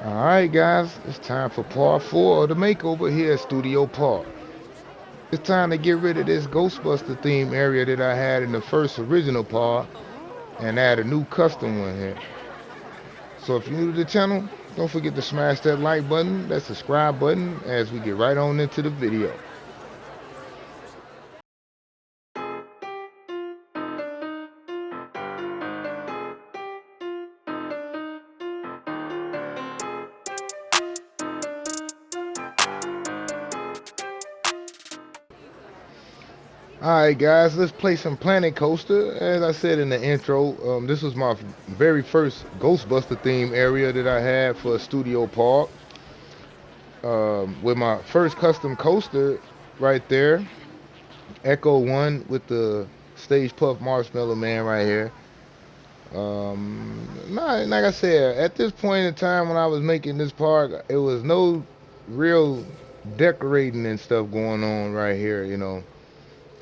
Alright guys, it's time for part 4 of the makeover here at Studio Park. It's time to get rid of this Ghostbuster theme area that I had in the first original part and add a new custom one here. So if you're new to the channel, don't forget to smash that like button, that subscribe button as we get right on into the video. Alright guys, let's play some Planet Coaster. As I said in the intro, this was my very first Ghostbuster theme area that I had for Studio Park. With my first custom coaster right there, Echo 1 with the Stage Puff Marshmallow Man right here. Like I said, at this point in time when I was making this park, it was no real decorating and stuff going on right here,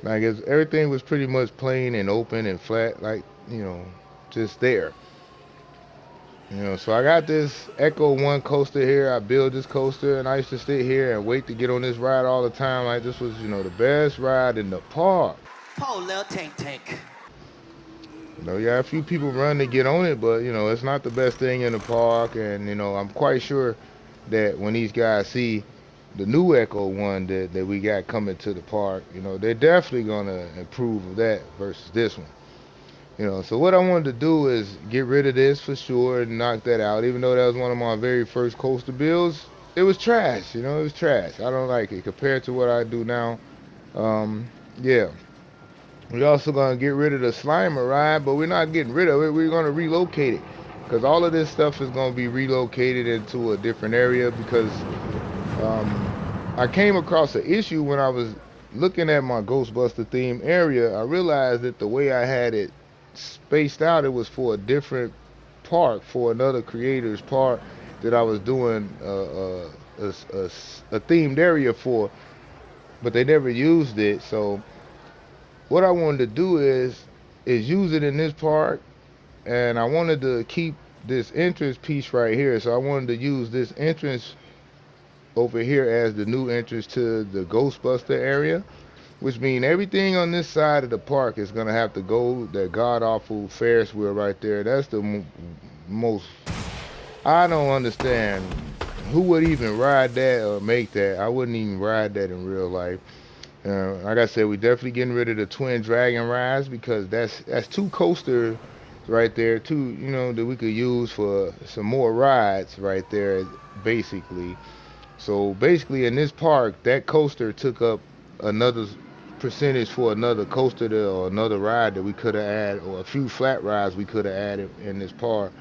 Like everything was pretty much plain and open and flat, like, just there. So I got this Echo 1 coaster here. I built this coaster and I used to sit here and wait to get on this ride all the time. Like this was, the best ride in the park. Poor little tank tank. Yeah, a few people run to get on it, but it's not the best thing in the park. And I'm quite sure that when these guys see the new Echo 1 that we got coming to the park, they're definitely gonna improve of that versus this one. So what I wanted to do is get rid of this for sure and knock that out. Even though that was one of my very first coaster builds, it was trash. It was trash. I don't like it compared to what I do now. Yeah. We're also gonna get rid of the Slimer ride, but we're not getting rid of it. We're gonna relocate it because all of this stuff is gonna be relocated into a different area because I came across an issue when I was looking at my Ghostbuster theme area. I realized that the way I had it spaced out, it was for a different park, for another creator's park that I was doing a themed area for, but they never used it. So what I wanted to do is use it in this park, and I wanted to keep this entrance piece right here. So I wanted to use this entrance over here as the new entrance to the Ghostbuster area, which means everything on this side of the park is gonna have to go that god awful Ferris wheel right there. That's the most. I don't understand who would even ride that or make that. I wouldn't even ride that in real life. Like I said, we definitely getting rid of the Twin Dragon rides because that's two coasters right there, two that we could use for some more rides right there, basically. So basically, in this park, that coaster took up another percentage for another coaster or another ride that we could have added, or a few flat rides we could have added in this park.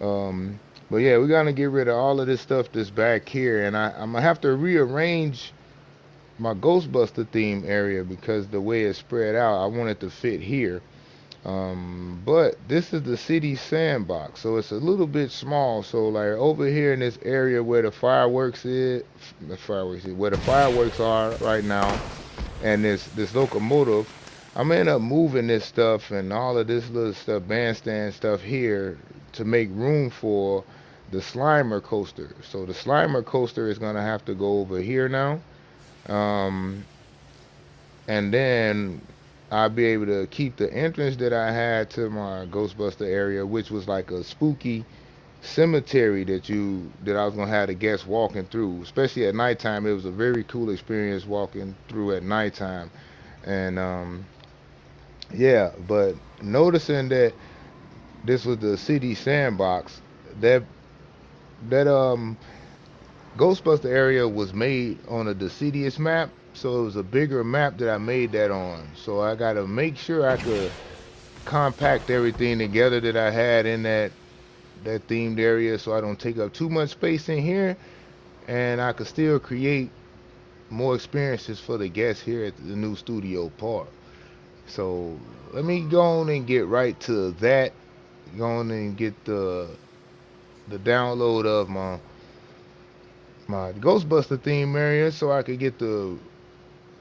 Um, but yeah, we're gonna get rid of all of this stuff that's back here, and I'm gonna have to rearrange my Ghostbuster theme area because the way it's spread out, I want it to fit here. But this is the city sandbox, so it's a little bit small. So like over here in this area where the fireworks where the fireworks are right now, and this locomotive, I'm gonna end up moving this stuff and all of this little stuff, bandstand stuff here to make room for the Slimer coaster. So the Slimer coaster is gonna have to go over here now. Um, and then I'll be able to keep the entrance that I had to my Ghostbuster area, which was like a spooky cemetery that I was gonna have the guests walking through, especially at nighttime. It was a very cool experience walking through at nighttime, and yeah. But noticing that this was the city sandbox, that that Ghostbuster area was made on a Deciduous map, so it was a bigger map that I made that on. So I gotta make sure I could compact everything together that I had in that themed area, so I don't take up too much space in here, and I could still create more experiences for the guests here at the new studio park. So let me go on and get right to that. Go on and get the download of my Ghostbuster theme area so I could get the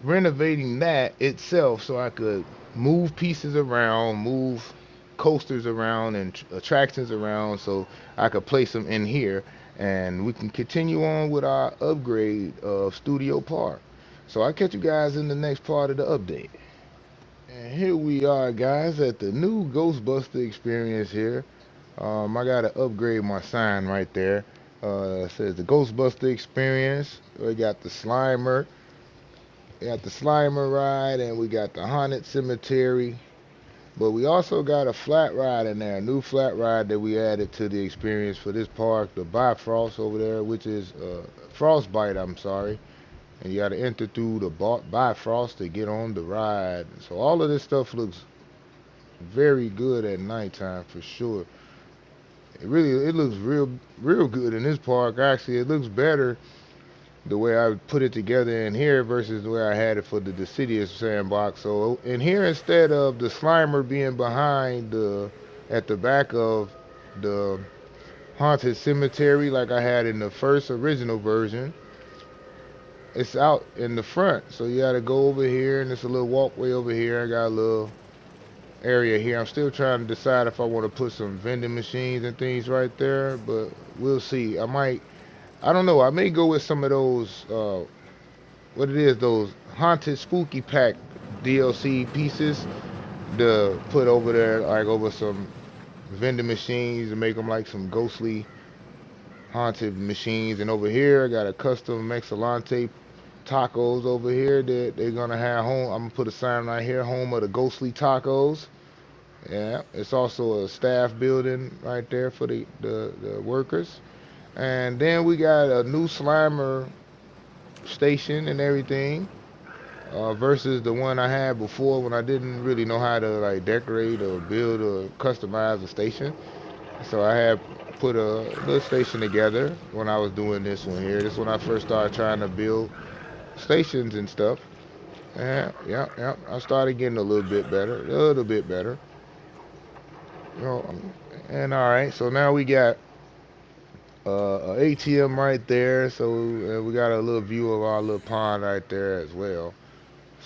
renovating that itself so I could move pieces around, move coasters around and attractions around so I could place them in here and we can continue on with our upgrade of Studio Park. So I'll catch you guys in the next part of the update. And here we are, guys, at the new Ghostbuster experience here. I gotta upgrade my sign right there. It says the Ghostbuster experience. We got the Slimer ride, and we got the haunted cemetery. But we also got a flat ride in there, a new flat ride that we added to the experience for this park, the Bifrost over there, which is Frostbite, I'm sorry. And you got to enter through the Bifrost to get on the ride. So all of this stuff looks very good at nighttime for sure. It looks real good in this park. Actually, it looks better the way I put it together in here versus the way I had it for the Deciduous sandbox. So in here, instead of the Slimer being behind the at the back of the haunted cemetery like I had in the first original version, it's out in the front. So you got to go over here, and it's a little walkway over here. I got a little area here. I'm still trying to decide if I want to put some vending machines and things right there, but we'll see. I don't know. I may go with some of those what it is, those haunted spooky pack DLC pieces to put over there, like over some vending machines and make them like some ghostly haunted machines. And over here, I got a custom Mexalante tacos over here that they're gonna have home. I'm gonna put a sign right here, home of the ghostly tacos. Yeah, it's also a staff building right there for the workers. And then we got a new Slimer station and everything. Versus the one I had before when I didn't really know how to like decorate or build or customize a station. So I had put a little station together when I was doing this one here. This is when I first started trying to build stations and stuff. Yeah, yeah, yeah. I started getting a little bit better, a little bit better. You know, and all right. So now we got a ATM right there. So we got a little view of our little pond right there as well.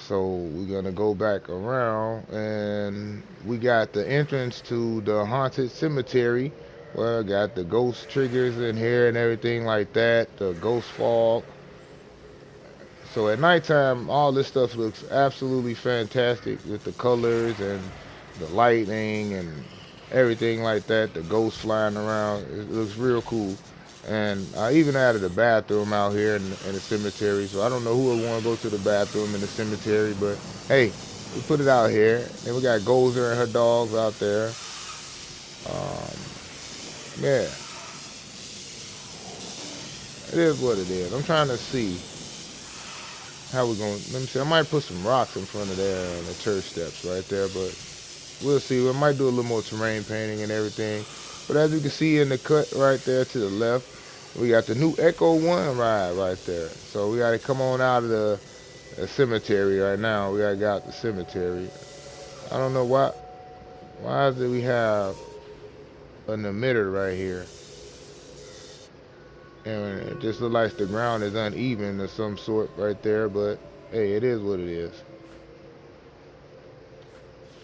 So we're gonna go back around, and we got the entrance to the haunted cemetery. Well, I got the ghost triggers in here and everything like that. The ghost fog. So at nighttime, all this stuff looks absolutely fantastic with the colors and the lighting and everything like that. The ghosts flying around. It looks real cool. And I even added a bathroom out here in the cemetery. So I don't know who would want to go to the bathroom in the cemetery, but hey, we put it out here. And we got Gozer and her dogs out there. Um, yeah, it is what it is. I'm trying to see how we going. Let me see. I might put some rocks in front of there and the church steps right there, but we'll see. We might do a little more terrain painting and everything. But as you can see in the cut right there to the left, we got the new Echo One ride right there. So we got to come on out of the cemetery right now. We got to get out the cemetery. I don't know why. Why is it we have an emitter right here? And it just looks like the ground is uneven of some sort right there. But hey, it is what it is.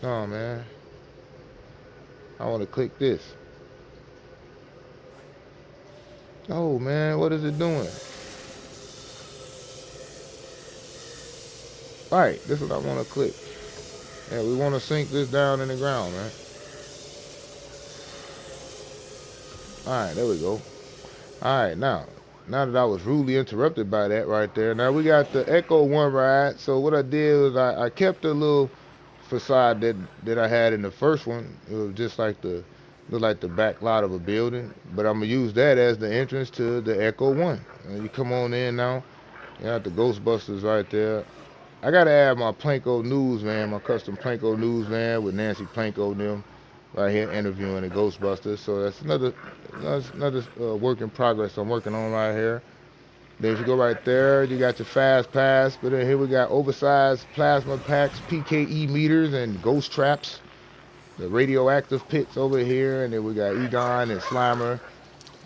Oh man, I want to click this. Oh man, what is it doing? Right, this is what I want to click. Yeah, we want to sink this down in the ground, man. All right, there we go. All right, now that I was rudely interrupted by that right there, now we got the Echo One ride. So what I did was I kept the little facade that I had in the first one. It was just like the look like the back lot of a building, but I'm gonna use that as the entrance to the Echo One. And you come on in now. You got the Ghostbusters right there. I gotta add my Planko news van, my custom Planko news van with Nancy Planko and them right here interviewing the Ghostbusters. So that's another work in progress I'm working on right here. Then if you go right there, you got your fast pass. But then here we got oversized plasma packs, PKE meters, and ghost traps. The radioactive pits over here, and then we got Egon and Slimer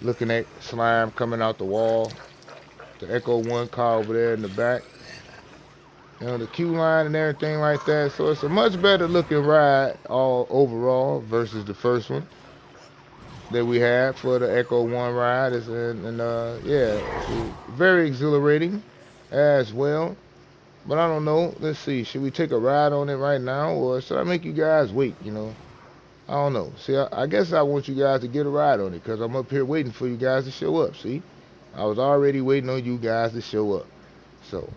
looking at slime coming out the wall. The Echo One car over there in the back. The queue line and everything like that. So it's a much better looking ride all overall versus the first one. that we had for the Echo One ride. And yeah, it's very exhilarating as well. But I don't know. Let's see. Should we take a ride on it right now, or should I make you guys wait? I don't know. See, I guess I want you guys to get a ride on it because I'm up here waiting for you guys to show up. See, I was already waiting on you guys to show up. So,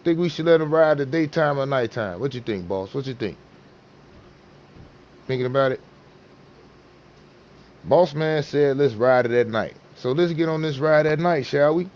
think we should let them ride the daytime or nighttime? What you think, boss? What you think? Thinking about it? Boss man said let's ride it at night. So let's get on this ride at night, shall we?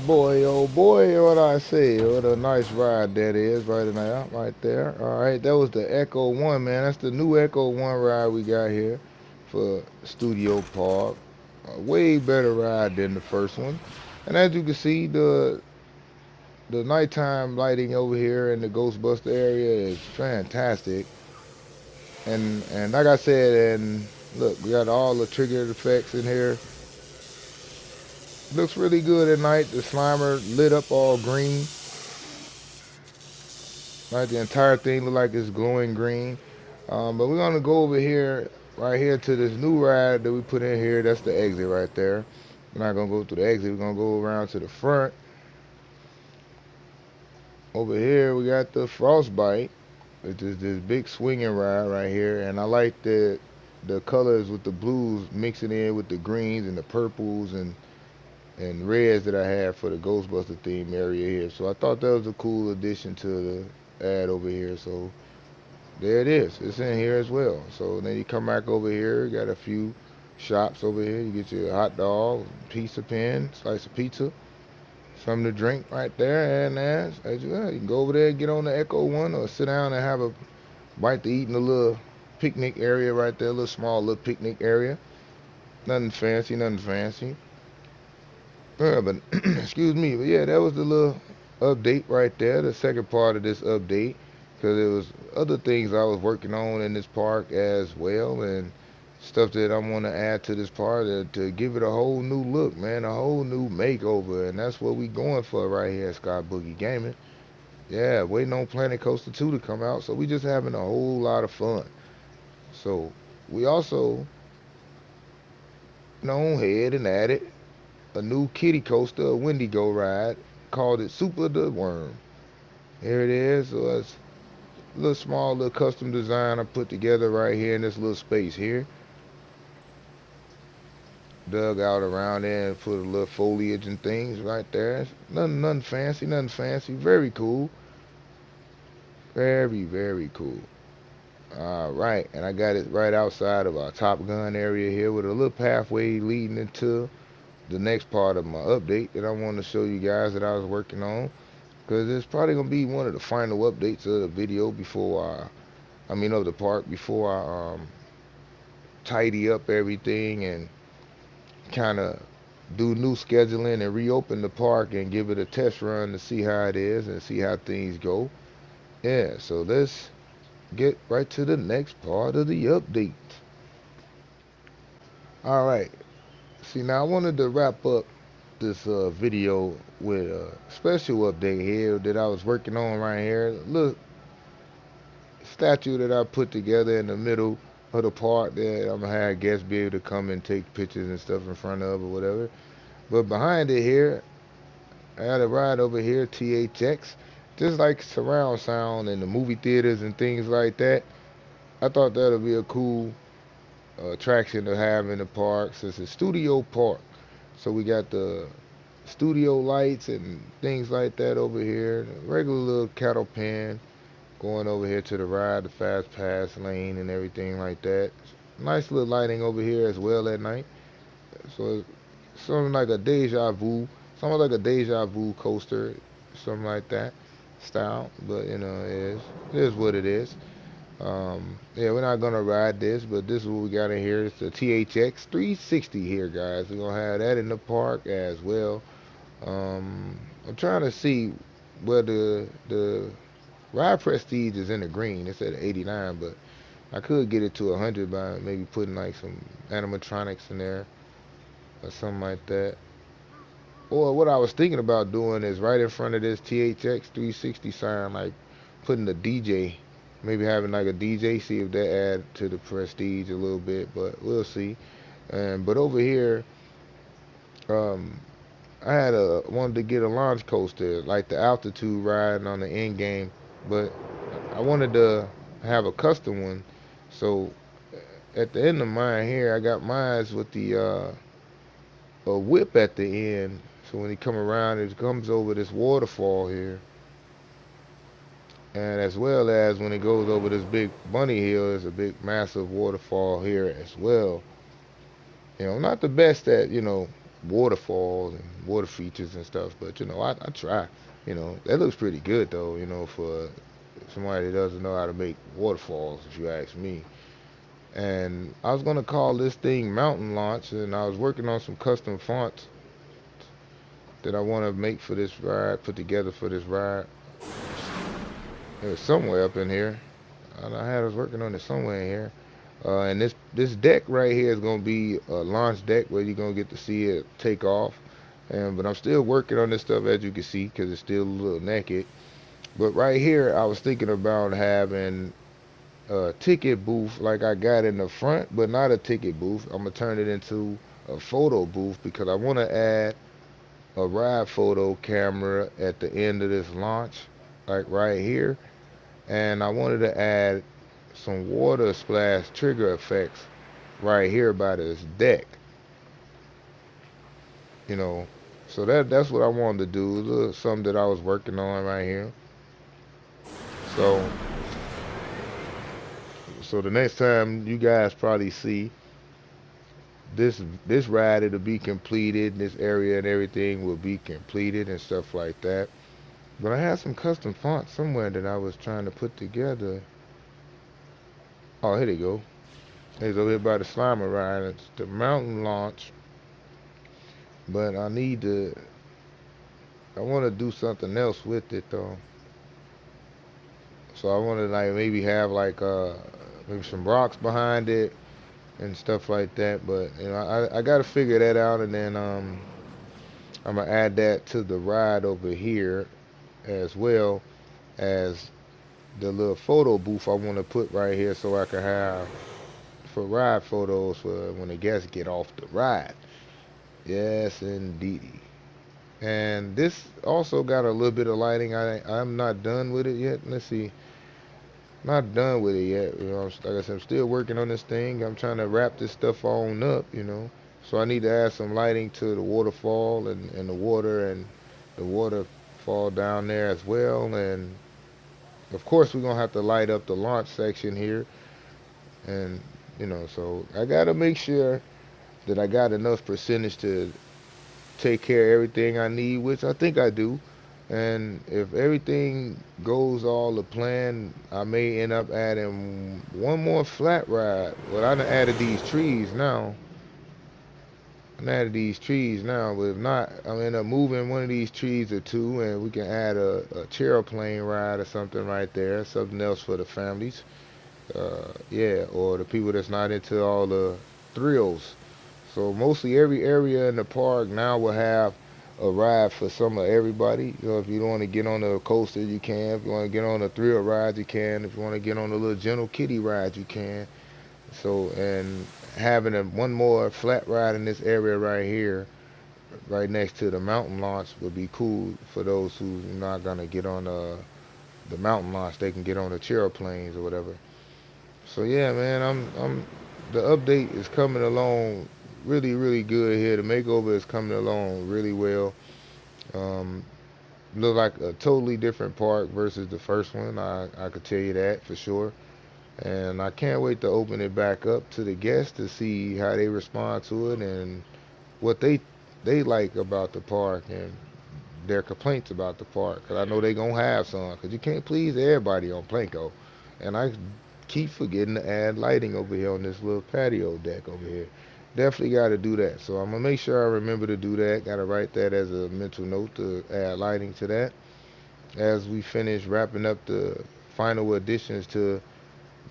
Boy, oh boy, what I say. What a nice ride that is right now, right there. All right, that was the Echo One, man. That's the new Echo One ride we got here for Studio Park. A way better ride than the first one. And as you can see, the nighttime lighting over here in the Ghostbuster area is fantastic. And like I said, and look, we got all the trigger effects in here. Looks really good at night. The Slimer lit up all green. Right, the entire thing look like it's glowing green. But we're gonna go over here, right here to this new ride that we put in here. That's the exit right there. We're not gonna go through the exit. We're gonna go around to the front. Over here we got the Frostbite, which is this big swinging ride right here. And I like the colors with the blues mixing in with the greens and the purples and reds that I had for the Ghostbuster theme area here. So I thought that was a cool addition to the ad over here. So there it is. It's in here as well. So then you come back over here. You got a few shops over here. You get your hot dog, pizza pen, slice of pizza, something to drink right there. And as you can go over there and get on the Echo One or sit down and have a bite to eat in a little picnic area right there, a little small little picnic area. Nothing fancy, nothing fancy. Yeah, but excuse me, but yeah, that was the little update right there. The second part of this update, because there was other things I was working on in this park as well, and stuff that I want to add to this park to give it a whole new look, man, a whole new makeover, and that's what we going for right here at Sky Boogie Gaming. Yeah, waiting on Planet Coaster 2 to come out, so we just having a whole lot of fun. So we also, head and added a new kiddie coaster, a Wendigo ride, called it Super the Worm. Here it is. So it's a little small, little custom design I put together right here in this little space here. Dug out around there and put a little foliage and things right there. Nothing fancy, nothing fancy. Very cool. Very, very cool. All right, and I got it right outside of our Top Gun area here with a little pathway leading into the next part of my update that I want to show you guys that I was working on. Because it's probably going to be one of the final updates of the video of the park before I tidy up everything and kind of do new scheduling and reopen the park and give it a test run to see how it is and see how things go. Yeah, so let's get right to the next part of the update. All right. See, now I wanted to wrap up this video with a special update here that I was working on right here. Look, statue that I put together in the middle of the park that I'm gonna have guests be able to come and take pictures and stuff in front of or whatever. But behind it here, I had a ride over here, THX, just like surround sound in the movie theaters and things like that. I thought that would be a cool attraction to have in the park since it's a studio park. So we got the studio lights and things like that over here. Regular little cattle pen going over here to the ride, the fast pass lane and everything like that. Nice little lighting over here as well at night. So it's something like a deja vu, something like a deja vu coaster, something like that style. But it is what it is. Yeah, we're not gonna ride this, but this is what we got in here. It's the THX 360 here, guys. We're gonna have that in the park as well. I'm trying to see where the ride prestige is in the green. It's at 89, but I could get it to 100 by maybe putting like some animatronics in there or something like that. Or what I was thinking about doing is right in front of this THX 360 sign, like putting a DJ, maybe having like a DJ, see if that add to the prestige a little bit, but we'll see. And but over here, um, I had a wanted to get a launch coaster, like the altitude ride on the end game, but I wanted to have a custom one. So at the end of mine here, I got mine with the a whip at the end. So when you come around, it comes over this waterfall here, and as well as when it goes over this big bunny hill, there's a big massive waterfall here as well. Not the best at waterfalls and water features and stuff, but I try. That looks pretty good though. For somebody that doesn't know how to make waterfalls, if you ask me. And I was gonna call this thing Mountain Launch, and I was working on some custom fonts that I want to make for this ride, put together for this ride. It was somewhere up in here. I was working on it somewhere in here. And this deck right here is gonna be a launch deck where you're gonna get to see it take off. And but I'm still working on this stuff as you can see because it's still a little naked. But right here, I was thinking about having a ticket booth like I got in the front, but not a ticket booth. I'm gonna turn it into a photo booth because I want to add a ride photo camera at the end of this launch, like right here. And I wanted to add some water splash trigger effects right here by this deck, you know. So that's what I wanted to do. A little something that I was working on right here. So so the next time you guys probably see this ride, it'll be completed. This area and everything will be completed and stuff like that. But I had some custom fonts somewhere that I was trying to put together. Oh, here they go. It's over here by the Slimer ride. It's the mountain launch. But I want to do something else with it though. So I want to like maybe have like maybe some rocks behind it and stuff like that. But I got to figure that out, and then I'm gonna add that to the ride over here as well as the little photo booth I want to put right here so I can have for ride photos for when the guests get off the ride. Yes, indeedy. And this also got a little bit of lighting. I'm not done with it yet. Let's see, not done with it yet. Like I said, I'm still working on this thing. I'm trying to wrap this stuff on up. So I need to add some lighting to the waterfall and the waterfall down there as well. And of course, we're gonna have to light up the launch section here. And so I gotta make sure that I got enough percentage to take care of everything I need, which I think I do. And if everything goes all the plan, I may end up adding one more flat ride. Well, I done added these trees now. I done added these trees now, but if not, I'll end up moving one of these trees or two, and we can add a chairplane ride or something right there, something else for the families. Yeah, or the people that's not into all the thrills. So mostly every area in the park now will have a ride for some of everybody. If you don't want to get on a coaster, you can. If you want to get on a thrill ride, you can. If you want to get on a little gentle kitty ride, you can. So and having one more flat ride in this area right here right next to the mountain launch would be cool for those who's not gonna get on the mountain launch. They can get on the chairplanes or whatever. So yeah, man, I'm the update is coming along really good here. The makeover is coming along really well. Um, Look like a totally different park versus the first one. I could tell you that for sure. And I can't wait to open it back up to the guests to see how they respond to it and what they like about the park and their complaints about the park. Cause I know they gonna have some. Cause you can't please everybody on Planko. And I keep forgetting to add lighting over here on this little patio deck over here. Definitely got to do that. So I'm gonna make sure I remember to do that. Got to write that as a mental note to add lighting to that as we finish wrapping up the final additions to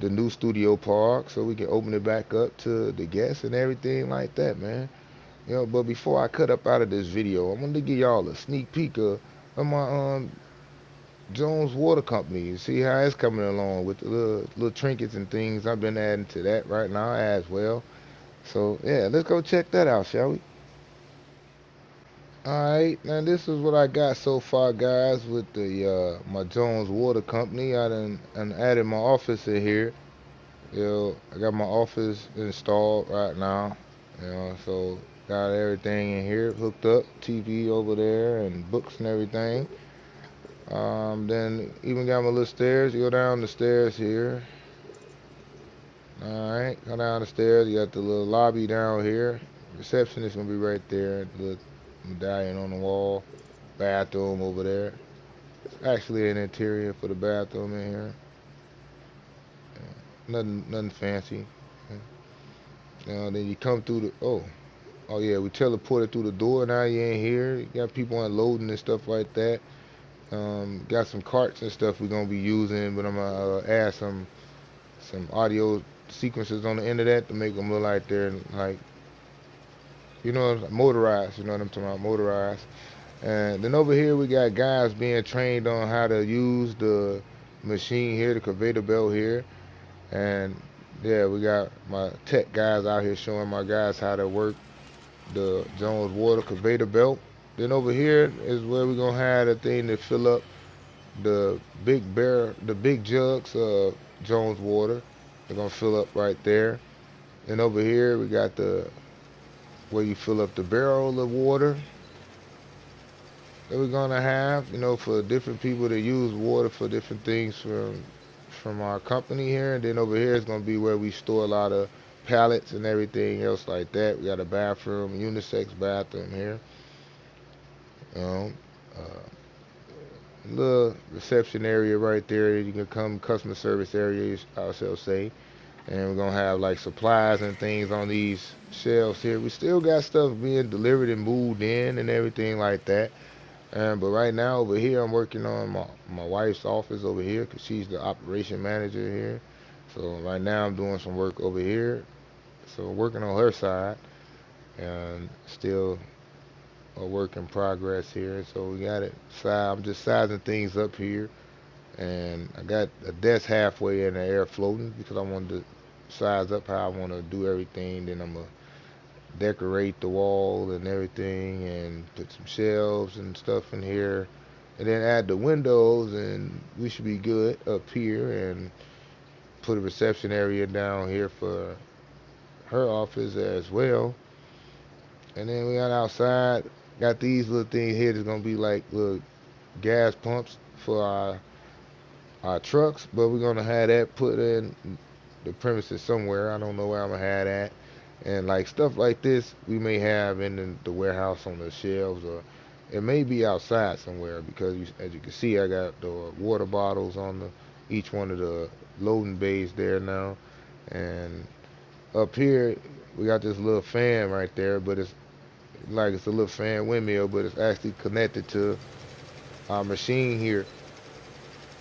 the new studio park so we can open it back up to the guests and everything like that, man. But before I cut up out of this video, I wanted to give y'all a sneak peek of my Jones Water Company. See how it's coming along with the little trinkets and things I've been adding to that right now as well. So yeah, let's go check that out, shall we? All right, now this is what I got so far, guys, with the my Jones Water Company. I done added my office in here. I got my office installed right now. So got everything in here hooked up, TV over there, and books and everything. Then even got my little stairs. You go down the stairs here. All right, go down the stairs. You got the little lobby down here. Receptionist gonna be right there. The little medallion on the wall. Bathroom over there. It's actually an interior for the bathroom in here. Nothing fancy. Then you come through the oh yeah, we teleported through the door. Now you ain't here. You got people unloading and stuff like that. Got some carts and stuff we're gonna be using, but I'm gonna add some audio sequences on the end of that to make them look like they're like motorized. You know what I'm talking about, motorized. And then over here we got guys being trained on how to use the machine here, the conveyor belt here. And yeah, we got my tech guys out here showing my guys how to work the Jones Water conveyor belt. Then over here is where we're gonna have the thing to fill up the big jugs of Jones Water. They're gonna fill up right there. And over here we got the where you fill up the barrel of water that we're gonna have. For different people that use water for different things from our company here. And then over here is gonna be where we store a lot of pallets and everything else like that. We got a bathroom, unisex bathroom here. Um, uh, Little reception area right there. You can come customer service area, I shall say. And we're gonna have like supplies and things on these shelves here. We still got stuff being delivered and moved in and everything like that. But right now over here, I'm working on my wife's office over here because she's the operation manager here. So right now I'm doing some work over here. So working on her side and still a work in progress here. So we got it. I'm just sizing things up here, and I got a desk halfway in the air floating because I wanted to size up how I want to do everything. Then I'm gonna decorate the wall and everything, and put some shelves and stuff in here, and then add the windows, and we should be good up here. And put a reception area down here for her office as well. And then we got outside, got these little things here that's gonna be like little gas pumps for our trucks, but we're gonna have that put in the premises somewhere. I don't know where I'm gonna have that. And like stuff like this, we may have in the warehouse on the shelves, or it may be outside somewhere because as you can see, I got the water bottles on each one of the loading bays there now. And up here, we got this little fan right there, but it's a little fan windmill, but it's actually connected to our machine here.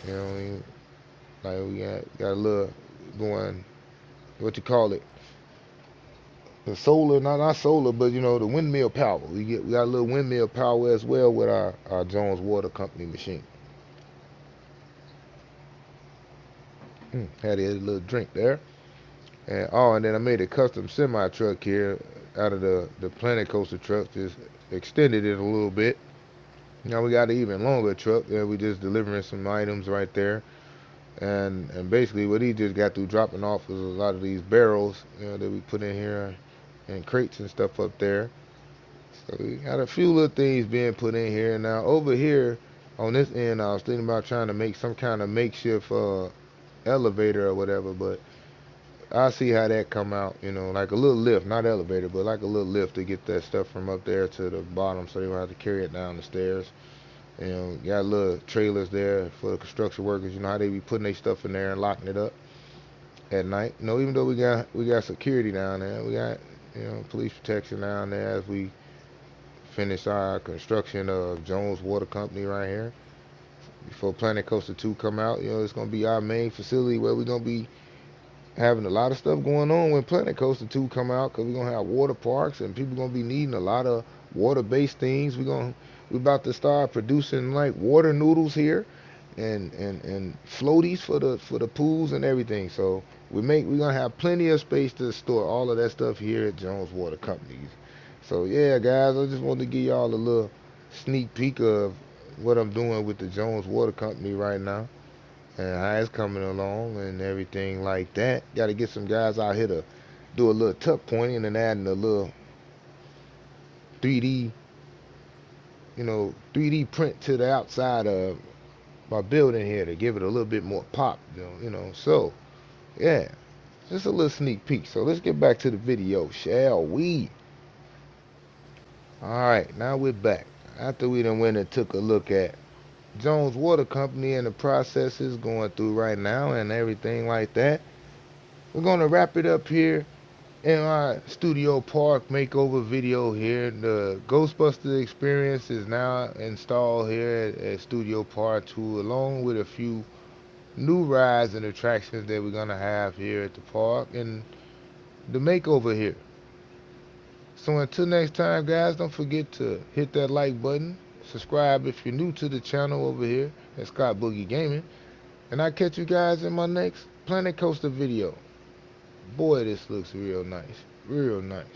You know what I mean? Like we got a little going, what you call it? The solar, not solar, but the windmill power. We got a little windmill power as well with our Jones Water Company machine. Had a little drink there. And then I made a custom semi truck here. out of the Planet Coaster truck, just extended it a little bit. Now we got an even longer truck, and we just delivering some items right there. And basically what he just got through dropping off was a lot of these barrels, that we put in here and crates and stuff up there. So we got a few little things being put in here. Now over here on this end, I was thinking about trying to make some kind of makeshift elevator or whatever, but I see how that come out. Like a little lift, not elevator, but like a little lift to get that stuff from up there to the bottom, so they don't have to carry it down the stairs. Got little trailers there for the construction workers. You know how they be putting their stuff in there and locking it up at night. Even though we got security down there, we got police protection down there as we finish our construction of Jones Water Company right here. Before Planet Coaster 2 come out, it's gonna be our main facility where we're gonna be having a lot of stuff going on when Planet Coaster 2 come out, because we're gonna have water parks and people gonna be needing a lot of water-based things. We about to start producing like water noodles here and floaties for the pools and everything. So we're gonna have plenty of space to store all of that stuff here at Jones Water Companies. So yeah, guys, I just wanted to give y'all a little sneak peek of what I'm doing with the Jones Water Company right now and how it's coming along and everything like that. Got to get some guys out here to do a little tuck pointing and adding a little 3D, 3D print to the outside of my building here to give it a little bit more pop. So yeah, just a little sneak peek. So let's get back to the video, shall we? All right, now we're back. After we done went and took a look at Jones Water Company and the processes going through right now and everything like that, we're gonna wrap it up here in our studio park makeover video here. The Ghostbuster experience is now installed here at Studio Park 2, along with a few new rides and attractions that we're gonna have here at the park and the makeover here. So until next time, guys, don't forget to hit that like button, subscribe if you're new to the channel over here at Scott Boogie Gaming, and I'll catch you guys in my next Planet Coaster video. Boy, this looks real nice. Real nice.